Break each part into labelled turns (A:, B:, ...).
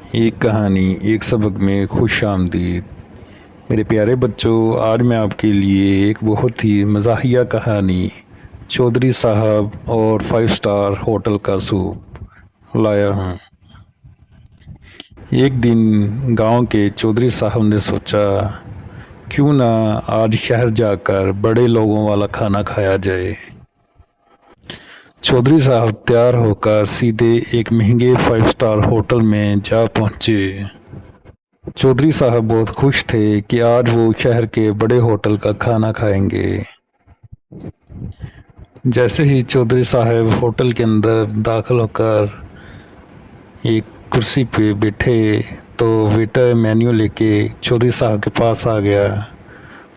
A: एक कहानी एक सबक में खुश आमदीद। मेरे प्यारे बच्चों, आज मैं आपके लिए एक बहुत ही मज़ाहिया कहानी चौधरी साहब और 5 स्टार होटल का सूप लाया हूँ। एक दिन गांव के चौधरी साहब ने सोचा, क्यों ना आज शहर जाकर बड़े लोगों वाला खाना खाया जाए। चौधरी साहब तैयार होकर सीधे एक महंगे 5 स्टार होटल में जा पहुंचे। चौधरी साहब बहुत खुश थे कि आज वो शहर के बड़े होटल का खाना खाएंगे। जैसे ही चौधरी साहब होटल के अंदर दाखिल होकर एक कुर्सी पे बैठे तो वेटर मेन्यू लेके चौधरी साहब के पास आ गया।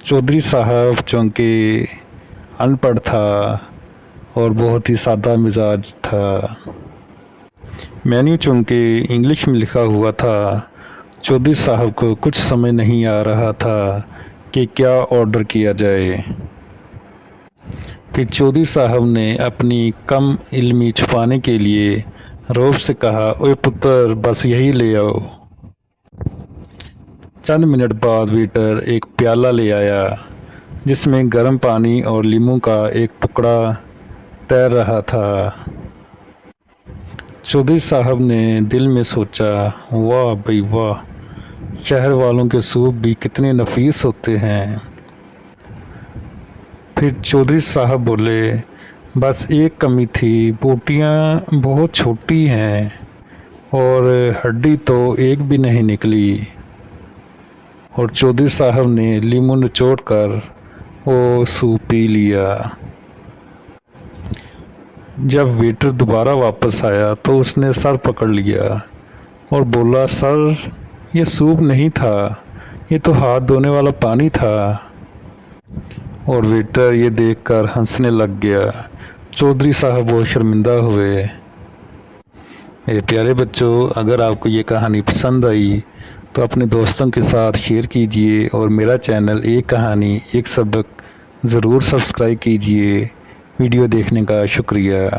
A: चौधरी साहब चूँकि अनपढ़ था और बहुत ही सादा मिजाज था, मेन्यू चूँकि इंग्लिश में लिखा हुआ था, चौधरी साहब को कुछ समझ नहीं आ रहा था कि क्या ऑर्डर किया जाए। फिर चौधरी साहब ने अपनी कम इल्मी छुपाने के लिए रौब से कहा, ओए पुत्र, बस यही ले आओ। चंद मिनट बाद वेटर एक प्याला ले आया जिसमें गर्म पानी और नींबू का एक टुकड़ा तैर रहा था। चौधरी साहब ने दिल में सोचा, वाह भाई वाह, शहर वालों के सूप भी कितने नफीस होते हैं। फिर चौधरी साहब बोले, बस एक कमी थी, बोटियां बहुत छोटी हैं और हड्डी तो एक भी नहीं निकली। और चौधरी साहब ने लीमू निचोड़ कर वो सूप पी लिया। जब वेटर दोबारा वापस आया तो उसने सर पकड़ लिया और बोला, सर, ये सूप नहीं था, ये तो हाथ धोने वाला पानी था। और वेटर ये देखकर हंसने लग गया। चौधरी साहब बहुत शर्मिंदा हुए। मेरे प्यारे बच्चों, अगर आपको ये कहानी पसंद आई तो अपने दोस्तों के साथ शेयर कीजिए और मेरा चैनल एक कहानी एक सबक ज़रूर सब्सक्राइब कीजिए। वीडियो देखने का शुक्रिया।